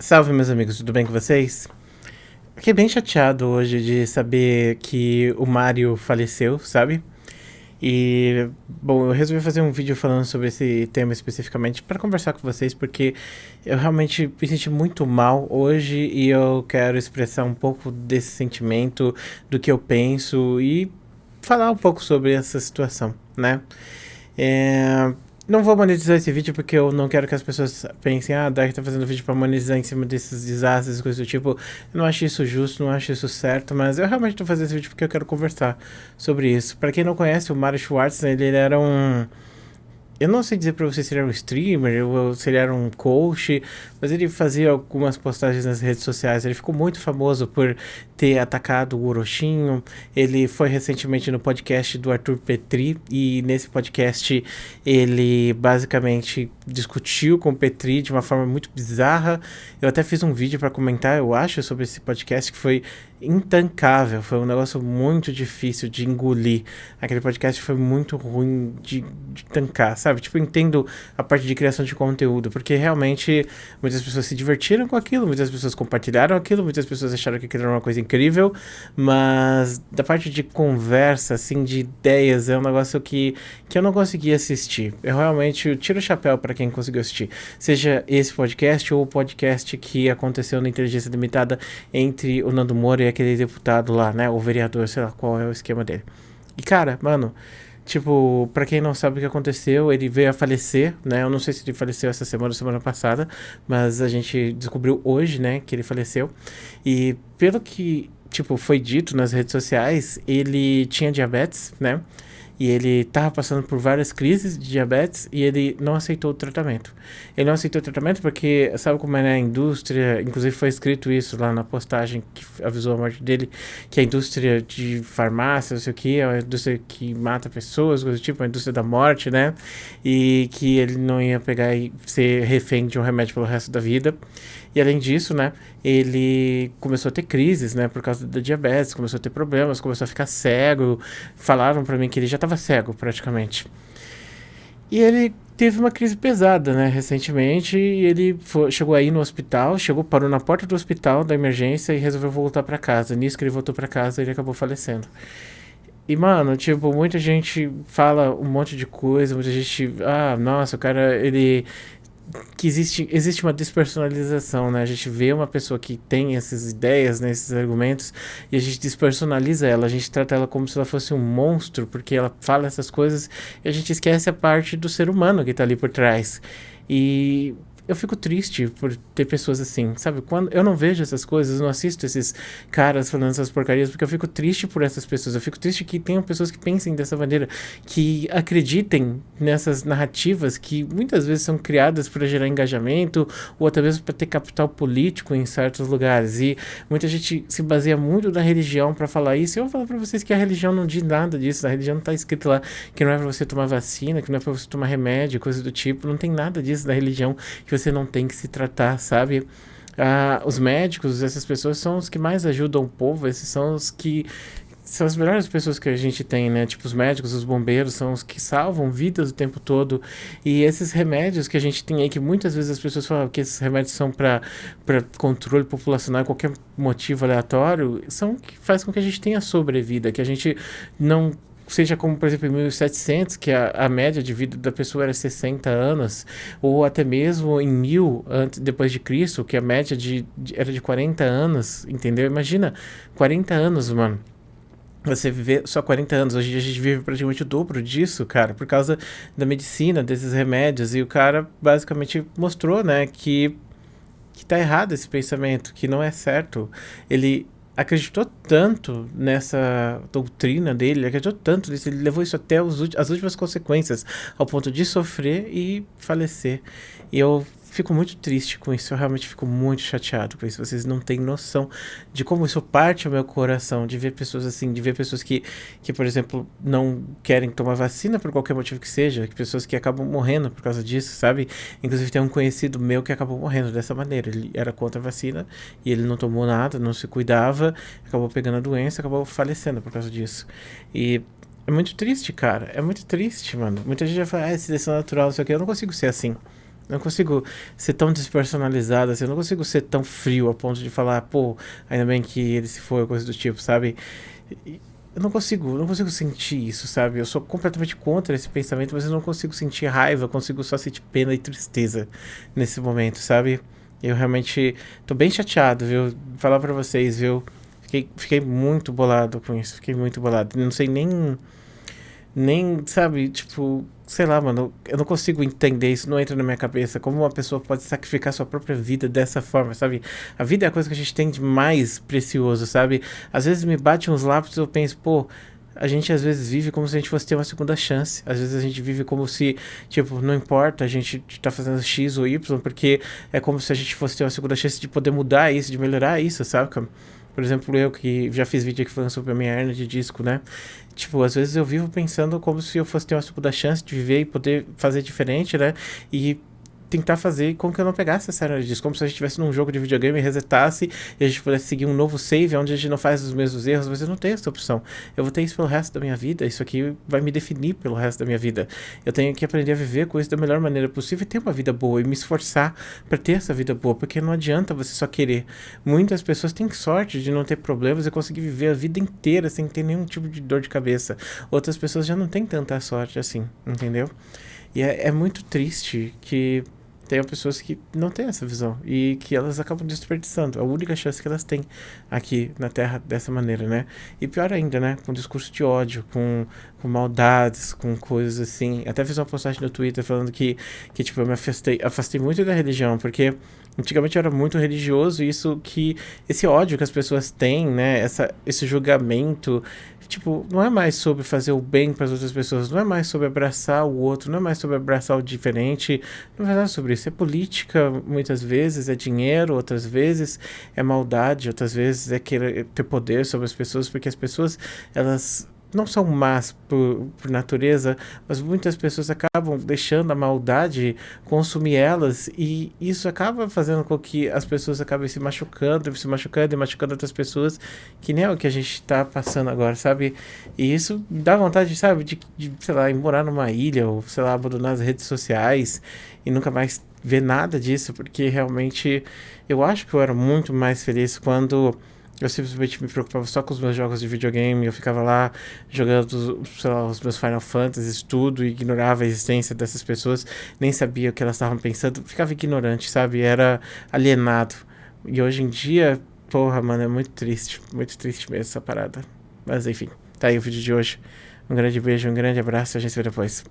Salve, meus amigos, tudo bem com vocês? Fiquei bem chateado hoje de saber que o Mário faleceu, sabe? E, bom, eu resolvi fazer um vídeo falando sobre esse tema especificamente para conversar com vocês, porque eu realmente me senti muito mal hoje e eu quero expressar um pouco desse sentimento, do que eu penso e falar um pouco sobre essa situação, né? É, não vou monetizar esse vídeo porque eu não quero que as pessoas pensem, ah, a Dark tá fazendo vídeo pra monetizar em cima desses desastres, coisas do tipo. Eu não acho isso justo, não acho isso certo, mas eu realmente tô fazendo esse vídeo porque eu quero conversar sobre isso. Pra quem não conhece, o Mario Schwartz, ele era um. Eu não sei dizer pra você se ele era um streamer ou se ele era um coach, mas ele fazia algumas postagens nas redes sociais. Ele ficou muito famoso por ter atacado o Orochinho. Ele foi recentemente no podcast do Arthur Petri e nesse podcast ele basicamente discutiu com o Petri de uma forma muito bizarra. Eu até fiz um vídeo pra comentar, eu acho, sobre esse podcast que foi intancável, foi um negócio muito difícil de engolir. Aquele podcast foi muito ruim de tancar, sabe? Tipo, eu entendo a parte de criação de conteúdo, porque realmente muitas pessoas se divertiram com aquilo, muitas pessoas compartilharam aquilo, muitas pessoas acharam que aquilo era uma coisa incrível, mas da parte de conversa, assim, de ideias, é um negócio que eu não consegui assistir. Eu realmente tiro o chapéu para quem conseguiu assistir. Seja esse podcast ou o podcast que aconteceu na Inteligência Limitada entre o Nando Moura e aquele deputado lá, né? O vereador, sei lá qual é o esquema dele. E cara, mano, tipo, pra quem não sabe o que aconteceu, ele veio a falecer, né? Eu não sei se ele faleceu essa semana ou semana passada, mas a gente descobriu hoje, né, que ele faleceu. E pelo que, tipo, foi dito nas redes sociais, ele tinha diabetes, né? E ele estava passando por várias crises de diabetes e ele não aceitou o tratamento. Ele não aceitou o tratamento porque, sabe como é, né, a indústria, inclusive foi escrito isso lá na postagem que avisou a morte dele, que a indústria de farmácia, não sei o que, é uma indústria que mata pessoas, coisa do tipo, a indústria da morte, né? E que ele não ia pegar e ser refém de um remédio pelo resto da vida. E além disso, né, ele começou a ter crises, né, por causa da diabetes, começou a ter problemas, começou a ficar cego. Falaram pra mim que ele já tava cego, praticamente. E ele teve uma crise pesada, né, recentemente, e ele chegou aí no hospital, parou na porta do hospital da emergência e resolveu voltar pra casa. Nisso que ele voltou pra casa, ele acabou falecendo. E, mano, tipo, muita gente fala um monte de coisa, muita gente, ah, nossa, o cara, ele que existe uma despersonalização, né? A gente vê uma pessoa que tem essas ideias, né, esses argumentos, e a gente despersonaliza ela, a gente trata ela como se ela fosse um monstro, porque ela fala essas coisas, e a gente esquece a parte do ser humano que tá ali por trás. E eu fico triste por ter pessoas assim, sabe? Quando eu não vejo essas coisas, eu não assisto esses caras falando essas porcarias, porque eu fico triste por essas pessoas. Eu fico triste que tenham pessoas que pensem dessa maneira, que acreditem nessas narrativas que muitas vezes são criadas para gerar engajamento ou até mesmo para ter capital político em certos lugares. E muita gente se baseia muito na religião para falar isso. Eu vou falar para vocês que a religião não diz nada disso. A religião não tá escrito lá que não é para você tomar vacina, que não é para você tomar remédio, coisa do tipo. Não tem nada disso da religião que você não tem que se tratar, sabe? Os médicos, essas pessoas são os que mais ajudam o povo, esses são os que são as melhores pessoas que a gente tem, né? Tipo, os médicos, os bombeiros são os que salvam vidas o tempo todo. E esses remédios que a gente tem aí, que muitas vezes as pessoas falam que esses remédios são para controle populacional, qualquer motivo aleatório, são que faz com que a gente tenha sobrevida, que a gente não seja como, por exemplo, em 1700, que a média de vida da pessoa era 60 anos, ou até mesmo em 1000 antes, depois de Cristo, que a média era de 40 anos, entendeu? Imagina, 40 anos, mano. Você viver só 40 anos, hoje em dia a gente vive praticamente o dobro disso, cara, por causa da medicina, desses remédios. E o cara basicamente mostrou, né, que tá errado esse pensamento, que não é certo. Ele acreditou tanto nessa doutrina dele, ele acreditou tanto nisso, ele levou isso até as últimas consequências, ao ponto de sofrer e falecer. E eu fico muito triste com isso, eu realmente fico muito chateado com isso. Vocês não têm noção de como isso parte ao meu coração, de ver pessoas assim, de ver pessoas que, por exemplo, não querem tomar vacina por qualquer motivo que seja, que pessoas que acabam morrendo por causa disso, sabe? Inclusive tem um conhecido meu que acabou morrendo dessa maneira, ele era contra a vacina e ele não tomou nada, não se cuidava, acabou pegando a doença, acabou falecendo por causa disso. E é muito triste, cara, é muito triste, mano. Muita gente vai falar, ah, é seleção natural, não sei o que, eu não consigo ser assim. Eu não consigo ser tão despersonalizado, assim, eu não consigo ser tão frio a ponto de falar, pô, ainda bem que ele se foi, coisa do tipo, sabe? Eu não consigo sentir isso, sabe? Eu sou completamente contra esse pensamento, mas eu não consigo sentir raiva, eu consigo só sentir pena e tristeza nesse momento, sabe? Eu realmente tô bem chateado, viu? Vou falar pra vocês, viu? Fiquei muito bolado com isso, fiquei muito bolado. Não sei nem, sabe, tipo, sei lá, mano, eu não consigo entender isso, não entra na minha cabeça. Como uma pessoa pode sacrificar sua própria vida dessa forma, sabe? A vida é a coisa que a gente tem de mais precioso, sabe? Às vezes me bate uns lápis e eu penso, pô, a gente às vezes vive como se a gente fosse ter uma segunda chance. Às vezes a gente vive como se, tipo, não importa, a gente tá fazendo X ou Y, porque é como se a gente fosse ter uma segunda chance de poder mudar isso, de melhorar isso, sabe? Por exemplo, eu que já fiz vídeo aqui falando sobre a minha hernia de disco, né? Tipo, às vezes eu vivo pensando como se eu fosse ter uma segunda chance de viver e poder fazer diferente, né? E tentar fazer com que eu não pegasse essa hernia de disco, como se a gente estivesse num jogo de videogame e resetasse e a gente pudesse seguir um novo save onde a gente não faz os mesmos erros, mas eu não tenho essa opção. Eu vou ter isso pelo resto da minha vida, isso aqui vai me definir pelo resto da minha vida. Eu tenho que aprender a viver com isso da melhor maneira possível e ter uma vida boa e me esforçar para ter essa vida boa, porque não adianta você só querer. Muitas pessoas têm sorte de não ter problemas e conseguir viver a vida inteira sem ter nenhum tipo de dor de cabeça. Outras pessoas já não têm tanta sorte assim, entendeu? E é muito triste que tem pessoas que não têm essa visão e que elas acabam desperdiçando a única chance que elas têm aqui na Terra dessa maneira, né? E pior ainda, né? Com discurso de ódio, com maldades, com coisas assim. Até fiz uma postagem no Twitter falando que tipo, eu me afastei muito da religião, porque antigamente eu era muito religioso e esse ódio que as pessoas têm, né? Esse julgamento, tipo, não é mais sobre fazer o bem para as outras pessoas, não é mais sobre abraçar o outro, não é mais sobre abraçar o diferente, não é nada sobre isso. É política, muitas vezes, é dinheiro, outras vezes é maldade, outras vezes é querer ter poder sobre as pessoas, porque as pessoas, elas não são más por natureza, mas muitas pessoas acabam deixando a maldade consumir elas e isso acaba fazendo com que as pessoas acabem se machucando e machucando outras pessoas, que nem é o que a gente tá passando agora, sabe? E isso dá vontade, sabe, sei lá, ir morar numa ilha ou, sei lá, abandonar as redes sociais e nunca mais ver nada disso, porque realmente eu acho que eu era muito mais feliz quando eu simplesmente me preocupava só com os meus jogos de videogame, eu ficava lá jogando, sei lá, os meus Final Fantasies, tudo, e ignorava a existência dessas pessoas, nem sabia o que elas estavam pensando, ficava ignorante, sabe? Era alienado. E hoje em dia, porra, mano, é muito triste mesmo essa parada. Mas enfim, tá aí o vídeo de hoje. Um grande beijo, um grande abraço, a gente se vê depois.